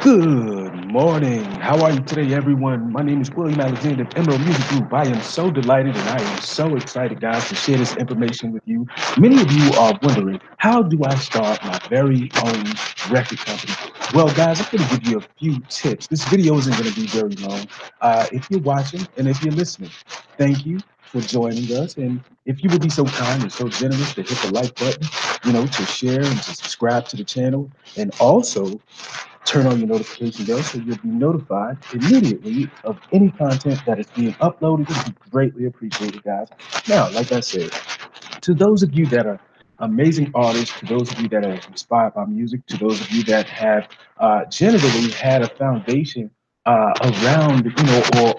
Good morning. How are you today, everyone? My name is William Alexander of Emerald Music Group. I am so delighted and I am so excited, guys, to share this information with you. Many of you are wondering, how do I start my very own record company? Well, guys, I'm going to give you a few tips. This video isn't going to be very long. If you're watching and if you're listening, thank you for joining us. And if you would be so kind and so generous to hit the like button, to share and to subscribe to the channel, and also turn on your notification bell so you'll be notified immediately of any content that is being uploaded. It would be greatly appreciated, guys. Now, like I said, to those of you that are amazing artists, to those of you that are inspired by music, to those of you that have generally had a foundation around,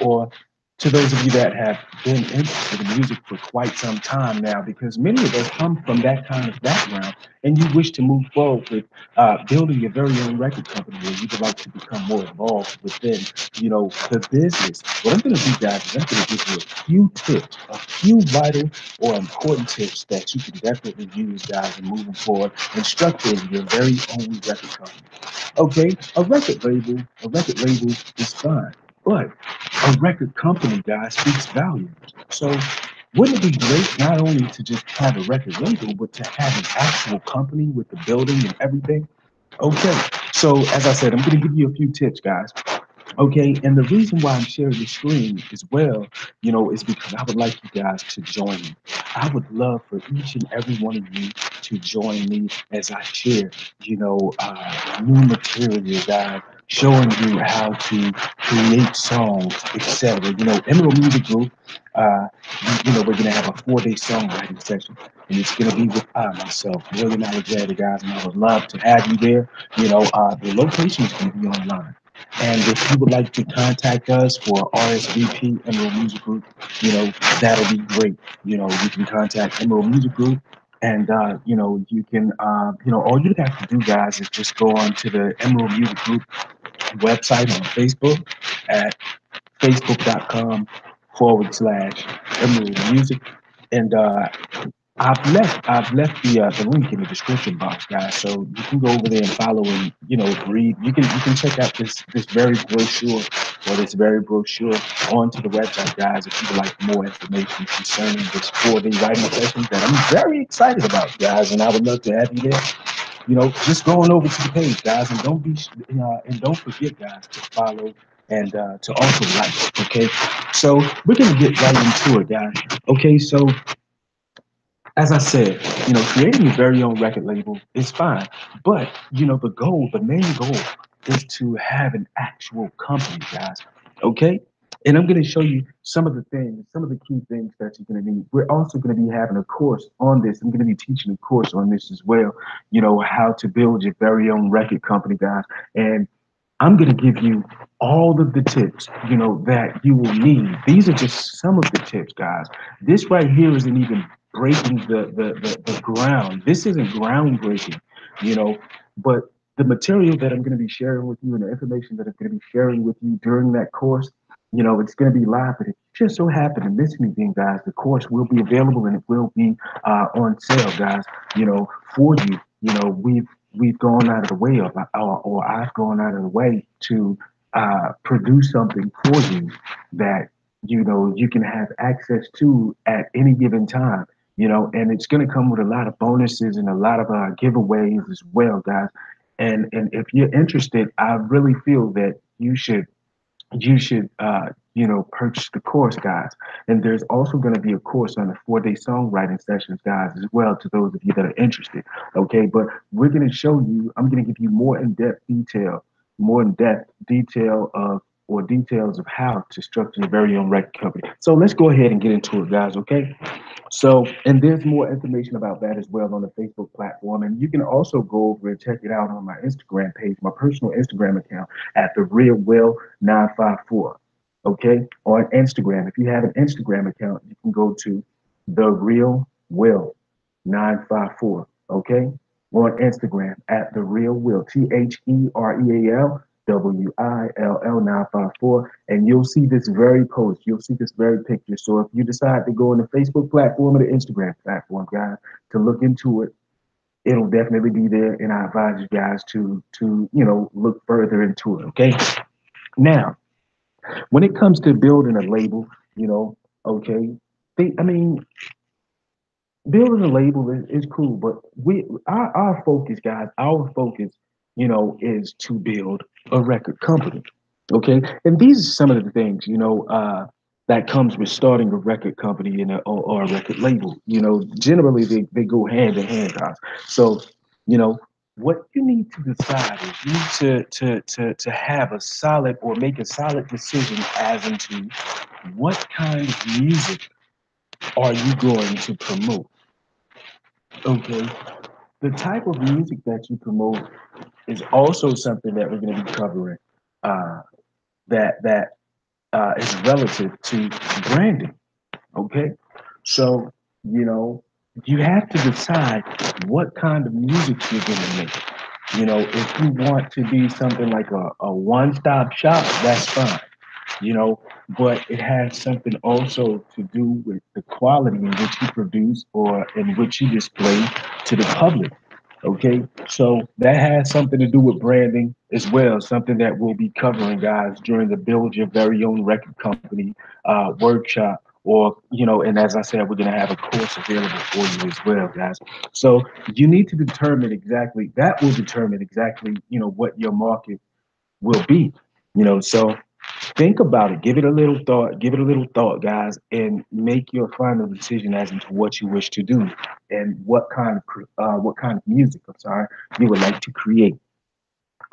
or to those of you that have been interested in music for quite some time now, because many of us come from that kind of background, and you wish to move forward with building your very own record company, or you would like to become more involved within, the business. What I'm going to do, guys, is I'm going to give you a few tips, a few vital or important tips that you can definitely use, guys, in moving forward and structuring your very own record company. Okay, a record label is fine, but a record company, guys, speaks volumes. So wouldn't it be great not only to just have a record label, but to have an actual company with the building and everything? Okay, so as I said, I'm going to give you a few tips, guys. Okay, and the reason why I'm sharing the screen as well, is because I would like you guys to join me. I would love for each and every one of you to join me as I share, new material, guys, showing you how to create songs, etc. Emerald Music Group, uh, we're going to have a 4-day songwriting session, and it's going to be with myself, William Alexander, guys, and I would love to have you there. The location is going to be online. And if you would like to contact us for RSVP Emerald Music Group, that'll be great. You can contact Emerald Music Group, and you can, all you have to do, guys, is just go on to the Emerald Music Group website on Facebook at facebook.com/Emerald Music, and I've left the link in the description box, guys. So you can go over there and follow and read. You can check out this very brochure or this very brochure onto the website, guys. If you would like more information concerning this 4-day writing session that I'm very excited about, guys, and I would love to have you there. Just going over to the page, guys, and don't forget, guys, to follow and to also like. Okay, so we're gonna get right into it, guys. Okay, so as I said, creating your very own record label is fine, but the main goal is to have an actual company, guys. Okay? And I'm going to show you some of the things, some of the key things that you're going to need. We're also going to be having a course on this. I'm going to be teaching a course on this as well, how to build your very own record company, guys. And I'm going to give you all of the tips, that you will need. These are just some of the tips, guys. This right here isn't even breaking the ground. This isn't groundbreaking, you know, but the material that I'm going to be sharing with you and the information that I'm going to be sharing with you during that course, it's going to be live. But if you just so happen to miss anything, guys, the course will be available and it will be on sale, guys, for you. We've gone out of the way, or I've gone out of the way to produce something for you that you can have access to at any given time. And it's going to come with a lot of bonuses and a lot of giveaways as well, guys. And if you're interested, I really feel that you should purchase the course, guys. And there's also going to be a course on the 4-day songwriting sessions, guys, as well, to those of you that are interested. Okay, but we're going to show you, I'm going to give you more in-depth detail of or details of how to structure your very own record company. So let's go ahead and get into it, guys. Okay. So, and there's more information about that as well on the Facebook platform. And you can also go over and check it out on my Instagram page, my personal Instagram account at the Real Will 954. Okay, on Instagram. If you have an Instagram account, you can go to the Real Will 954. Okay, on Instagram at the Real Will, TheRealWill 954, and you'll see this very post. You'll see this very picture. So if you decide to go on the Facebook platform or the Instagram platform, guys, to look into it, it'll definitely be there, and I advise you guys to look further into it. Okay. Now, when it comes to building a label, you know, okay, I mean, building a label is cool, but our focus, guys, our focus, is to build a record company. Okay, and these are some of the things that comes with starting a record company or a record label. Generally they go hand in hand, guys. So, you know, what you need to decide is you need to have a solid or make a solid decision as into what kind of music are you going to promote. Okay, the type of music that you promote is also something that we're going to be covering. Uh, that is relative to branding. Okay, so you know you have to decide what kind of music you're going to make. If you want to be something like a one-stop shop, that's fine. But it has something also to do with the quality in which you produce or in which you display to the public. Okay, so that has something to do with branding as well, something that we'll be covering, guys, during the Build Your Very Own Record Company workshop. Or, and as I said, we're going to have a course available for you as well, guys. So you need to determine exactly, that will determine exactly, what your market will be. So think about it, give it a little thought, guys, and make your final decision as into what you wish to do and what kind of music, I'm sorry, you would like to create.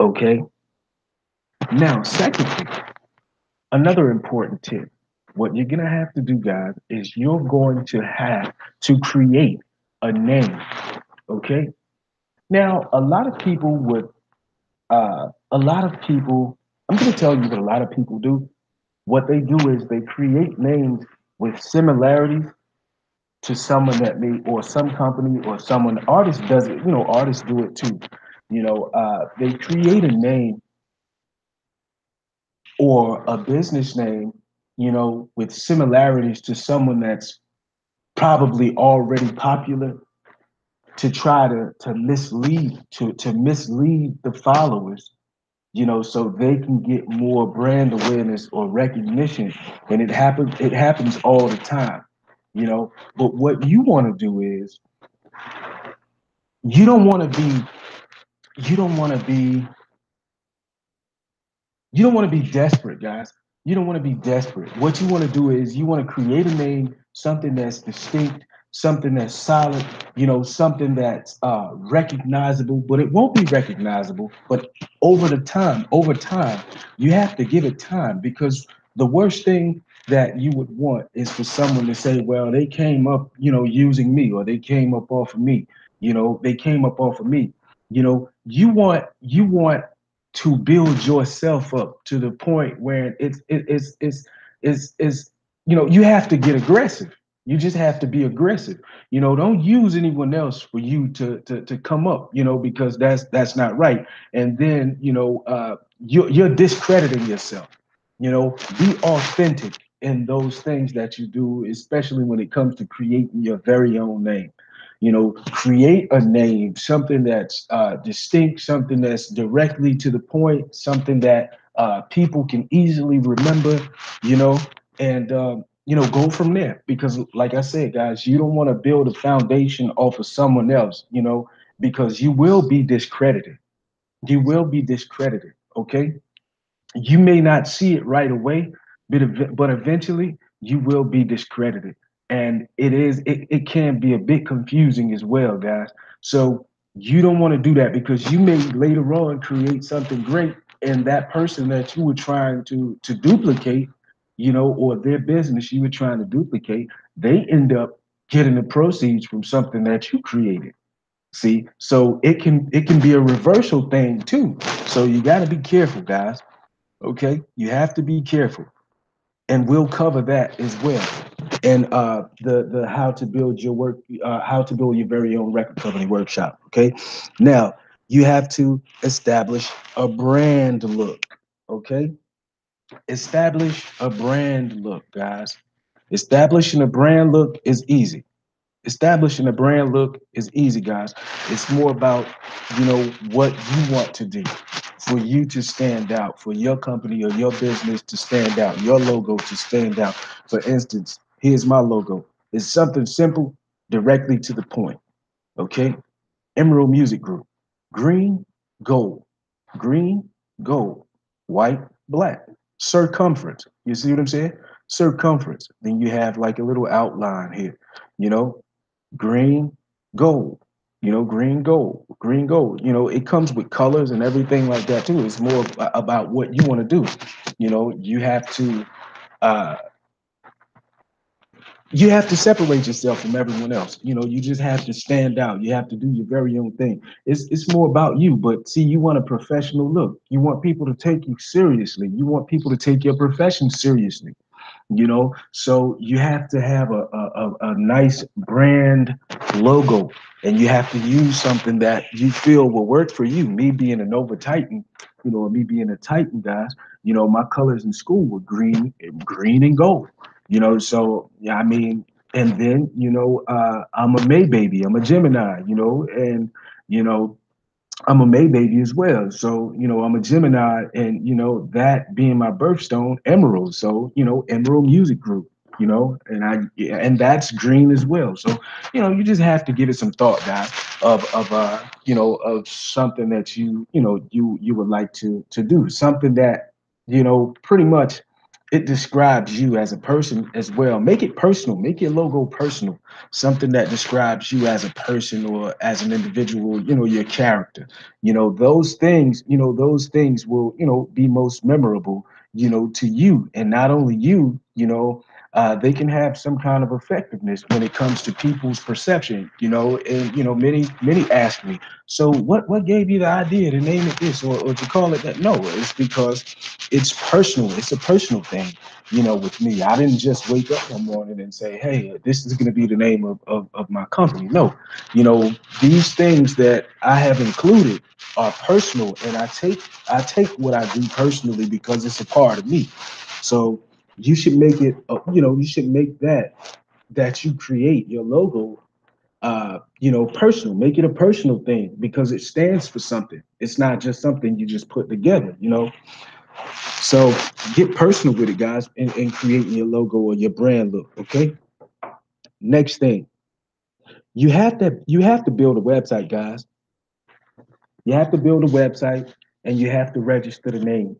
Okay. Now, secondly, another important tip. What you're gonna have to do, guys, is you're going to have to create a name. Okay. Now, a lot of people, I'm gonna tell you what a lot of people do. What they do is they create names with similarities to someone that may, or some company, or someone. Artist does it. Artists do it too. They create a name or a business name, with similarities to someone that's probably already popular, to try to mislead the followers, so they can get more brand awareness or recognition. And it happens all the time. But what you want to do is you don't want to be you don't want to be you don't want to be desperate, guys. You don't want to be desperate. What you want to do is you want to create a name, something that's distinct, something that's solid, something that's recognizable, but it won't be recognizable. But over time, you have to give it time, because the worst thing that you would want is for someone to say, well, they came up, using me, or they came up off of me, they came up off of me. You want to build yourself up to the point where it's you have to get aggressive. You just have to be aggressive. Don't use anyone else for you to come up, because that's not right. And then you're discrediting yourself. Be authentic in those things that you do, especially when it comes to creating your very own name. Create a name, something that's distinct, something that's directly to the point, something that people can easily remember, you know, and go from there. Because, like I said, guys, you don't want to build a foundation off of someone else, because you will be discredited. You will be discredited. Okay, you may not see it right away, but eventually you will be discredited. And it can be a bit confusing as well, guys. So you don't want to do that, because you may later on create something great, and that person that you were trying to duplicate, or their business you were trying to duplicate, they end up getting the proceeds from something that you created. See, so it can be a reversal thing too. So you got to be careful, guys. Okay, you have to be careful, and we'll cover that as well. And the how to build your very own record company workshop. Okay, now you have to establish a brand look. Okay, establish a brand look, guys. Establishing a brand look is easy. Establishing a brand look is easy, guys. It's more about, what you want to do for you to stand out, for your company or your business to stand out, your logo to stand out. For instance, here's my logo. It's something simple, directly to the point. Okay. Emerald Music Group. Green, gold. Green, gold. White, black. Circumference. You see what I'm saying? Circumference. Then you have like a little outline here. You know, green, gold. Green, gold, green, gold. It comes with colors and everything like that too. It's more about what you want to do. You have to uh, separate yourself from everyone else. You just have to stand out. You have to do your very own thing. It's more about you. But see, you want a professional look. You want people to take you seriously. You want people to take your profession seriously. So you have to have a nice brand logo, and you have to use something that you feel will work for you. Me being a Nova Titan, or me being a Titan, guys, my colors in school were green and gold. So yeah, I mean, and then I'm a May baby, I'm a Gemini, and you know I'm a May baby as well. So, I'm a Gemini, and, that being my birthstone, Emerald. So, Emerald Music Group, and that's green as well. So, you just have to give it some thought, guys, of something that you would like to do, something that, pretty much it describes you as a person as well. Make it personal, make your logo personal, something that describes you as a person or as an individual, your character. Those things will, be most memorable, to you. And not only you, they can have some kind of effectiveness when it comes to people's perception, and many ask me, so what gave you the idea to name it this, or to call it that? No, it's because it's personal. It's a personal thing. With me, I didn't just wake up one morning and say, hey, this is going to be the name of my company. No, these things that I have included are personal, and I take what I do personally because it's a part of me. So you should make it, you should make that you create your logo, personal. Make it a personal thing because it stands for something. It's not just something you just put together. So get personal with it, guys, and creating your logo or your brand look. Okay. Next thing, you have to build a website, guys. You have to build a website, and you have to register the name.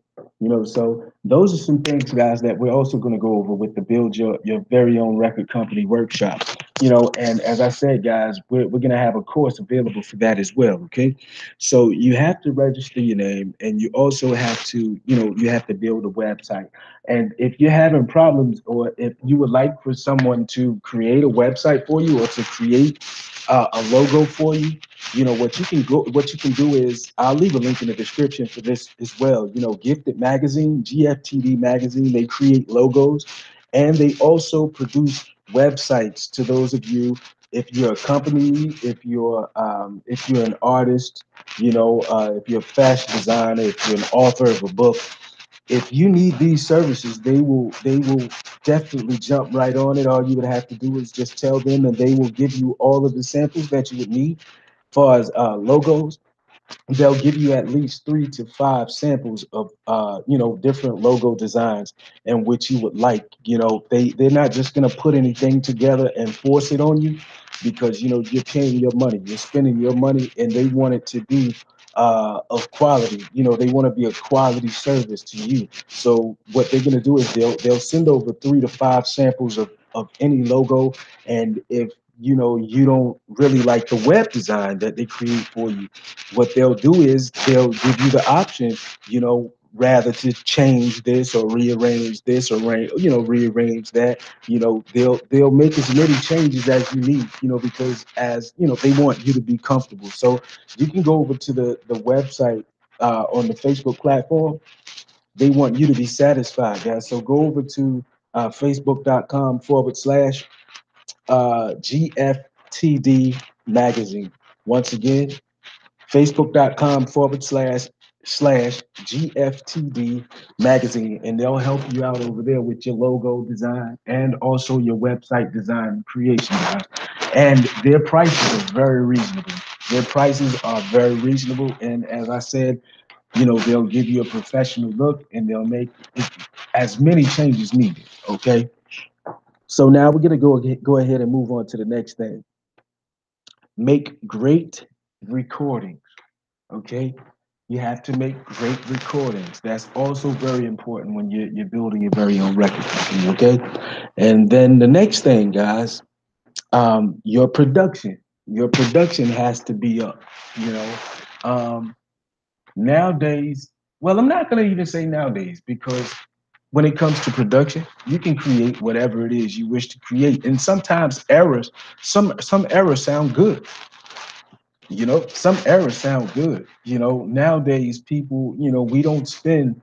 So those are some things, guys, that we're also going to go over with the build your very own record company workshop. And as I said, guys, we're going to have a course available for that as well. Okay. So you have to register your name, and you also have to, you have to build a website. And if you're having problems, or if you would like for someone to create a website for you, or to create a logo for you, what you can do is, I'll leave a link in the description for this as well. Gifted Magazine, GFTD Magazine, they create logos, and they also produce websites to those of you. If you're a company, if you're an artist, if you're a fashion designer, if you're an author of a book, if you need these services, they will definitely jump right on it. All you would have to do is just tell them, and they will give you all of the samples that you would need. As far as logos, they'll give you at least 3 to 5 samples of different logo designs and which you would like. They're not just going to put anything together and force it on you, because you're paying your money, you're spending your money, and they want it to be of quality. They want to be a quality service to you. So what they're going to do is they'll send over 3 to 5 samples of any logo. And if you don't really like the web design that they create for you, what they'll do is they'll give you the option, rather to change this or rearrange this, or rearrange that. They'll make as many changes as you need, because as they want you to be comfortable. So you can go over to the website, on the Facebook platform. They want you to be satisfied, guys. So go over to facebook.com/, GFTD magazine. Once again, facebook.com/, GFTD magazine, and they'll help you out over there with your logo design and also your website design and creation, guys. And their prices are very reasonable. Their prices are very reasonable, and as I said, they'll give you a professional look and they'll make as many changes needed. Okay, so now we're gonna go ahead and move on to the next thing. Make great recordings. Okay, you have to make great recordings. That's also very important when you're building your very own record company. Okay, and then the next thing, guys, your production. Your production has to be up. You know, um, nowadays, well, I'm not going to even say nowadays because when it comes to production, you can create whatever it is you wish to create, and sometimes some errors sound good. Some errors sound good. Nowadays people, we don't spend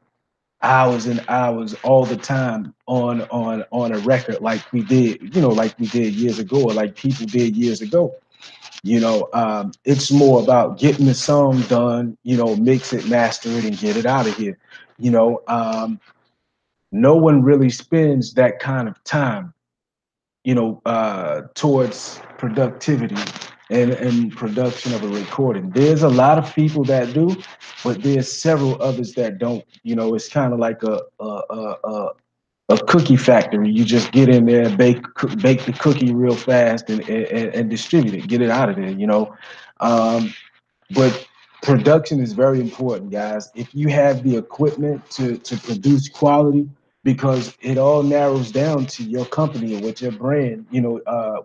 hours and hours all the time on a record like we did, like we did years ago, or like people did years ago. It's more about getting the song done, mix it, master it, and get it out of here. You know, um, no one really spends that kind of time, towards productivity and production of a recording. There's a lot of people that do, but there's several others that don't. It's kind of like a cookie factory. You just get in there, bake the cookie real fast, and distribute it, get it out of there. Um, but production is very important, guys. If you have the equipment to produce quality, because it all narrows down to your company or what your brand,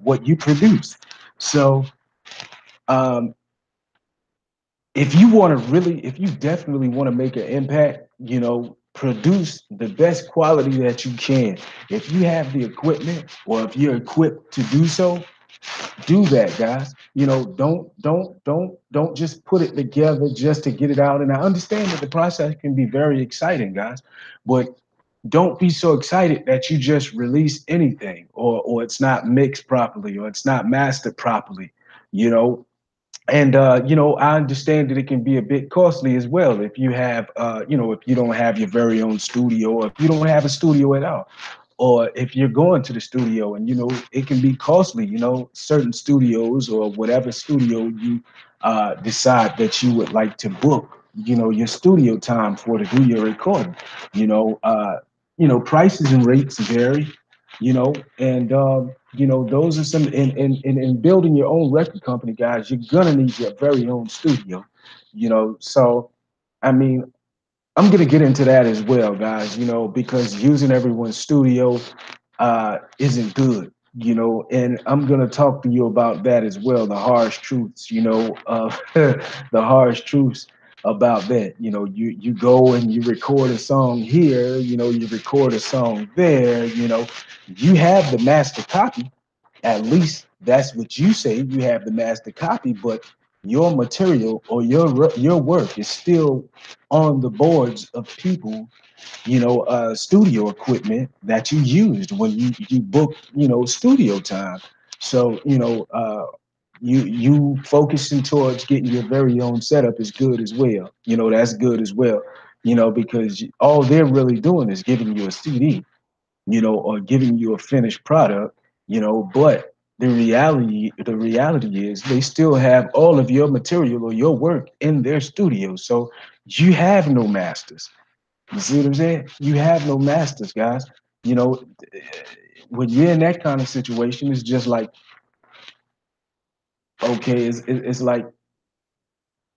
what you produce. So um, if you definitely want to make an impact, produce the best quality that you can. If you have the equipment or if you're equipped to do so, do that, guys. Don't just put it together just to get it out. And I understand that the process can be very exciting, guys, but don't be so excited that you just release anything, or it's not mixed properly, or it's not mastered properly. You know, and I understand that it can be a bit costly as well if you have, if you don't have your very own studio, or if you don't have a studio at all, or if you're going to the studio, and it can be costly. Certain studios, or whatever studio you decide that you would like to book, your studio time for to do your recording. You know, uh, Prices and rates vary. And those are some in building your own record company, guys. You're gonna need your very own studio. So I mean, I'm gonna get into that as well, guys. Because using everyone's studio isn't good. And I'm gonna talk to you about that as well. The harsh truths, the harsh truths about that. You go and you record a song here. You record a song there. You have the master copy. At least that's what you say. You have the master copy, but your material or your work is still on the boards of people, studio equipment that you used when you booked, studio time. So you focusing towards getting your very own setup is good as well. That's good as well. Because all they're really doing is giving you a CD, or giving you a finished product, but the reality is they still have all of your material or your work in their studio. So you have no masters. You see what I'm saying? You have no masters, guys. You know, when you're in that kind of situation, it's just like, okay, it's like,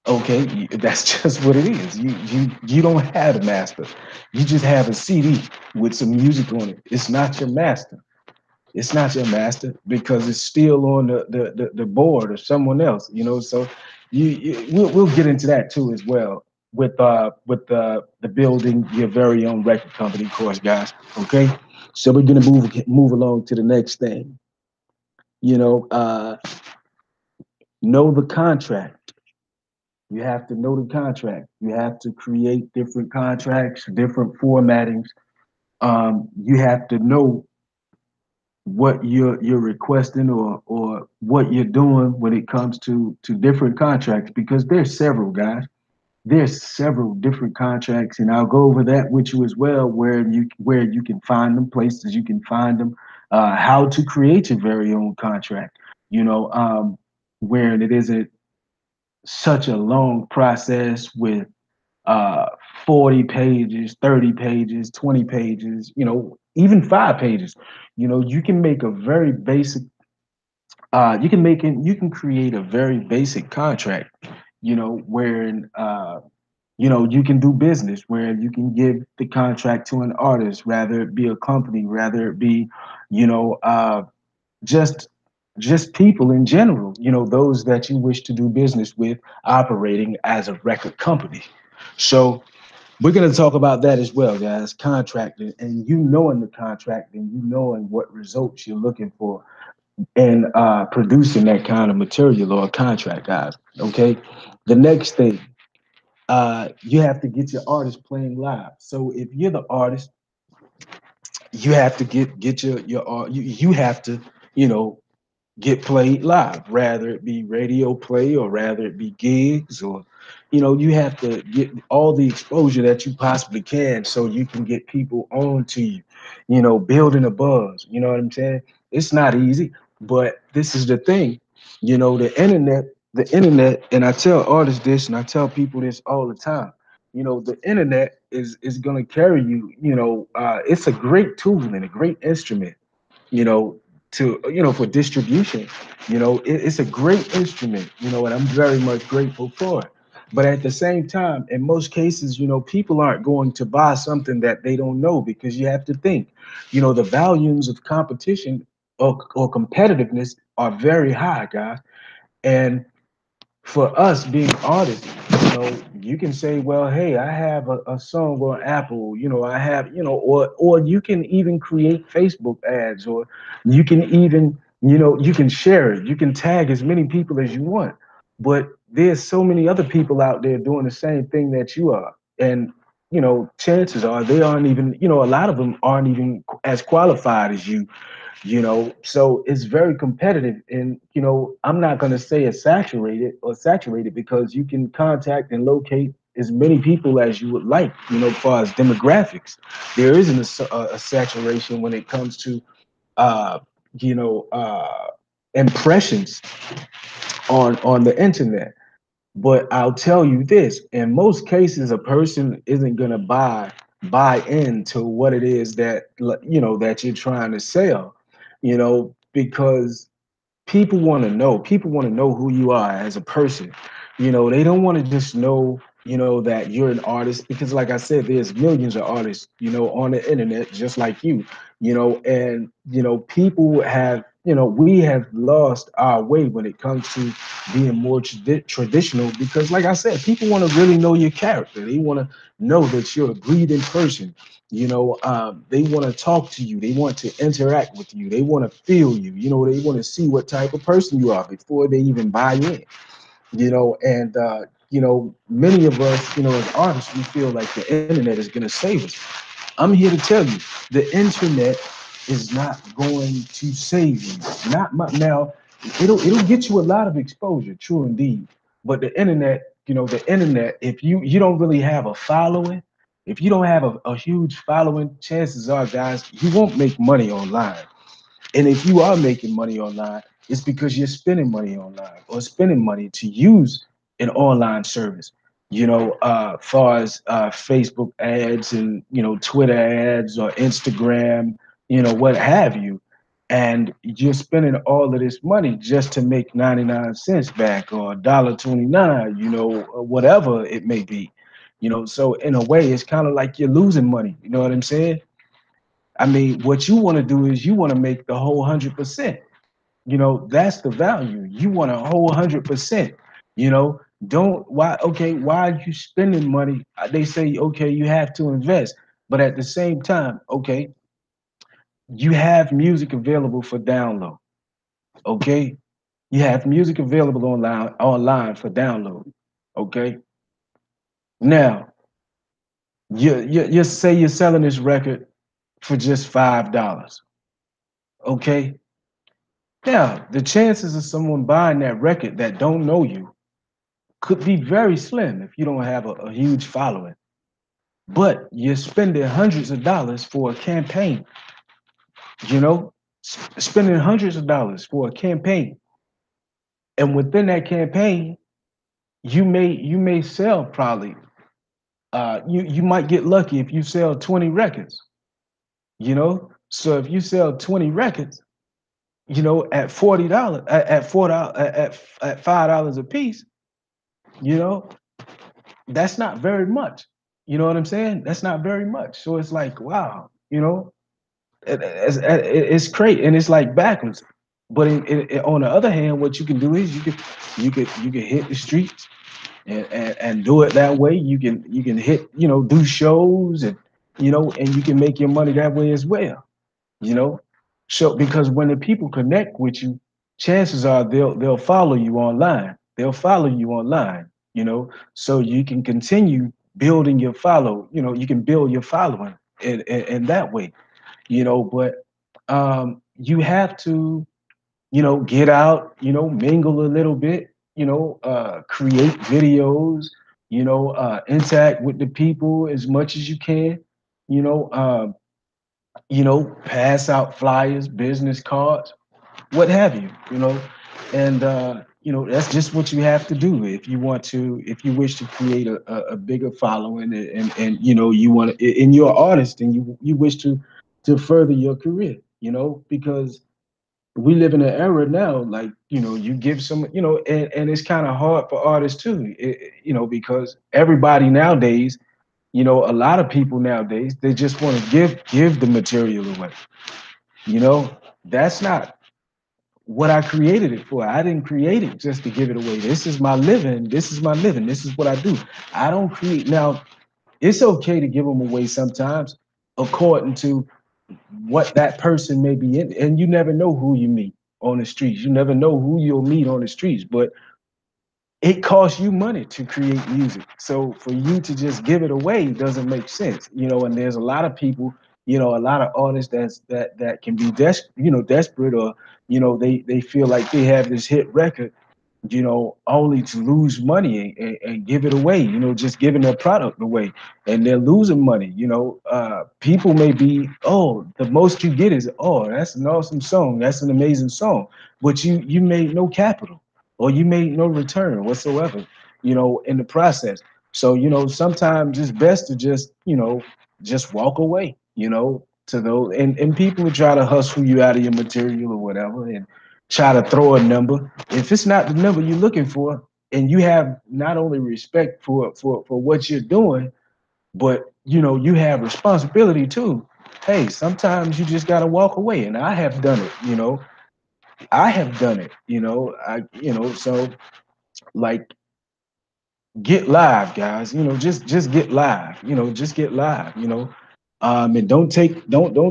okay, that's just what it is. You don't have a master. You just have a CD with some music on it. It's not your master. It's not your master because it's still on the board of someone else. So we'll get into that too as well with the building your very own record company course, guys. Okay, so we're gonna move along to the next thing. You know, uh, know the contract. You have to know the contract. You have to create different contracts, different formattings. You have to know what you're requesting, or what you're doing when it comes to different contracts, because there's several, guys. there's several different contracts, and I'll go over that with you as well, where you can find them, places you can find them, how to create your very own contract. You know, where it isn't such a long process with uh, 40 pages, 30 pages, 20 pages, even 5 pages. You can make a very basic, you can create a very basic contract, wherein, you can do business where you can give the contract to an artist, rather it be a company, rather it be, you know, uh, just just people in general, those that you wish to do business with operating as a record company. So we're going to talk about that as well, guys. Contracting, and you knowing the contract, and you knowing what results you're looking for in producing that kind of material or contract, guys. Okay. The next thing, you have to get your artist playing live. So if you're the artist, you have to get you have to, you know, get played live, rather it be radio play or rather it be gigs, or you have to get all the exposure that you possibly can so you can get people on to you, building a buzz. You know what I'm saying? It's not easy, but this is the thing. The internet, and I tell artists this and I tell people this all the time. The internet is going to carry you. It's a great tool and a great instrument, you know, for distribution. It's a great instrument, and I'm very much grateful for it. But at the same time, in most cases, people aren't going to buy something that they don't know, because you have to think, the volumes of competition or competitiveness are very high, guys. And for us being artists, you can say, well, hey, I have a song on Apple, I have, or you can even create Facebook ads, or you can even, you can share it, you can tag as many people as you want. But there's so many other people out there doing the same thing that you are. And, chances are they aren't even, a lot of them aren't even as qualified as you. So it's very competitive. And I'm not going to say it's saturated, because you can contact and locate as many people as you would like, as far as demographics. There isn't a saturation when it comes to uh you know impressions on the internet. But I'll tell you this: in most cases, a person isn't going to buy into what it is that you're trying to sell, because people want to know who you are as a person. They don't want to just know, that you're an artist, because like I said, there's millions of artists, on the internet just like you. And people have, we have lost our way when it comes to being more traditional, because like I said, people want to really know your character. They want to know that you're a breathing person. They want to talk to you, they want to interact with you, they want to feel you, they want to see what type of person you are before they even buy in. And many of us, as artists, we feel like the internet is going to save us. I'm here to tell you, the internet is not going to save you. Not my, now, it'll get you a lot of exposure, true indeed. But the internet, if you don't really have a following, if you don't have a huge following, chances are, guys, you won't make money online. And if you are making money online, it's because you're spending money online, or spending money to use an online service. Far as Facebook ads, and Twitter ads, or Instagram, what have you. And you're spending all of this money just to make 99 cents back, or $1.29, or whatever it may be. So in a way, it's kind of like you're losing money. You know what I'm saying? I mean, what you want to do is you want to make the whole 100%. That's the value. You want a whole 100%. Don't why okay, why are you spending money? They say, okay, you have to invest, but at the same time, okay, you have music available for download. Okay, you have music available online for download. Okay, now you say you're selling this record for just $5. Okay, now the chances of someone buying that record that don't know you could be very slim if you don't have a huge following. But you're spending hundreds of dollars for a campaign, you know, spending hundreds of dollars for a campaign. And within that campaign, you may sell probably you might get lucky if you sell 20 records, you know? So if you sell 20 records, you know, at $40, at $4, at $5 a piece, you know, that's not very much. You know what I'm saying? That's not very much. So it's like, wow, you know, it's great, and it's like backwards. But on the other hand, what you can do is you can hit the streets and do it that way. You can hit, you know, do shows, and you know, and you can make your money that way as well. You know, so because when the people connect with you, chances are they'll follow you online. They'll follow you online. You know, so you can continue building your follow. You know, you can build your following in that way. You know, but you have to, you know, get out, you know, mingle a little bit, you know, create videos, you know, interact with the people as much as you can, you know, pass out flyers, business cards, what have you, you know, and you know, that's just what you have to do if you want to, if you wish to create a bigger following, and you know, you want to, and you're an artist and you wish to further your career, you know, because we live in an era now, like, you know, you give some, you know, and it's kind of hard for artists too, you know, because everybody nowadays, you know, a lot of people nowadays, they just want to give the material away. You know, that's not what I created it for. I didn't create it just to give it away. This is my living. This is my living. This is what I do. I don't create. Now, it's okay to give them away sometimes according to what that person may be in. And you never know who you meet on the streets. You never know who you'll meet on the streets. But it costs you money to create music. So for you to just give it away doesn't make sense, you know. And there's a lot of people, you know, a lot of artists that can be desperate, or you know, they feel like they have this hit record, you know, only to lose money and give it away, you know, just giving their product away, and they're losing money. You know, people may be, oh, the most you get is, oh, that's an awesome song, that's an amazing song, but you made no capital, or you made no return whatsoever, you know, in the process. So, you know, sometimes it's best to just, you know, just walk away, you know, to those, and people will try to hustle you out of your material or whatever, and try to throw a number. If it's not the number you're looking for, and you have not only respect for what you're doing, but you know, you have responsibility too. Hey, sometimes you just gotta walk away, and I have done it. You know, I have done it. You know, so like, get live, guys. You know, just get live. You know, just get live. You know, and don't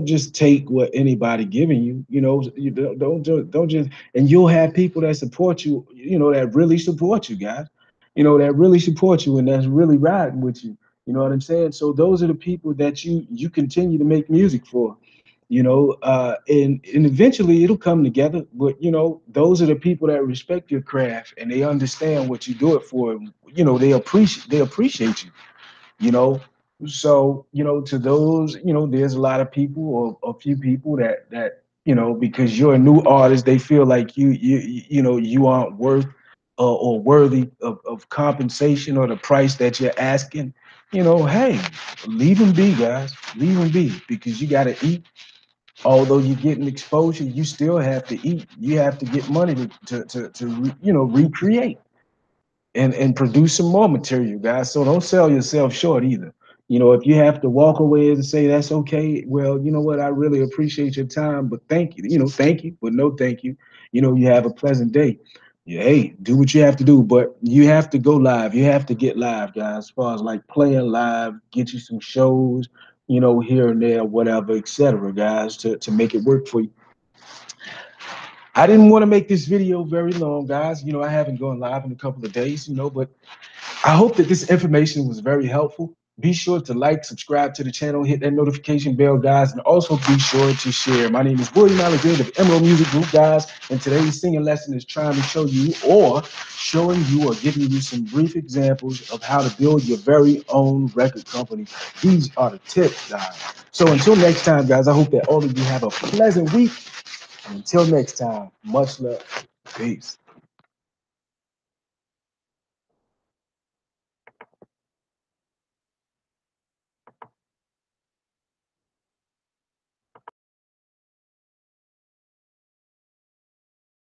just take what anybody giving you. You know, you don't just, and you'll have people that support you. You know, that really support you, guys. You know, that really support you and that's really riding with you. You know what I'm saying? So those are the people that you continue to make music for. You know, and eventually it'll come together. But you know, those are the people that respect your craft and they understand what you do it for. You know, they appreciate you. You know, so you know, to those, you know, there's a lot of people, or a few people that you know, because you're a new artist, they feel like you know, you aren't worth, or worthy of compensation or the price that you're asking. You know, hey, leave them be, guys. Leave them be, because you got to eat. Although you're getting exposure, you still have to eat. You have to get money you know, recreate and produce some more material, guys. So don't sell yourself short either. You know, if you have to walk away and say that's okay, well, you know what, I really appreciate your time, but thank you. You know, thank you, but no thank you. You know, you have a pleasant day. Yeah, hey, do what you have to do, but you have to go live. You have to get live, guys. As far as like playing live, get you some shows, you know, here and there, whatever, etc., guys, to make it work for you. I didn't want to make this video very long, guys. You know, I haven't gone live in a couple of days, you know, but I hope that this information was very helpful. Be sure to like, subscribe to the channel, hit that notification bell, guys, and also be sure to share. My name is William Alexander of Emerald Music Group, guys, and today's singing lesson is trying to show you or showing you or giving you some brief examples of how to build your very own record company. These are the tips, guys. So until next time, guys, I hope that all of you have a pleasant week. And until next time, much love. Peace.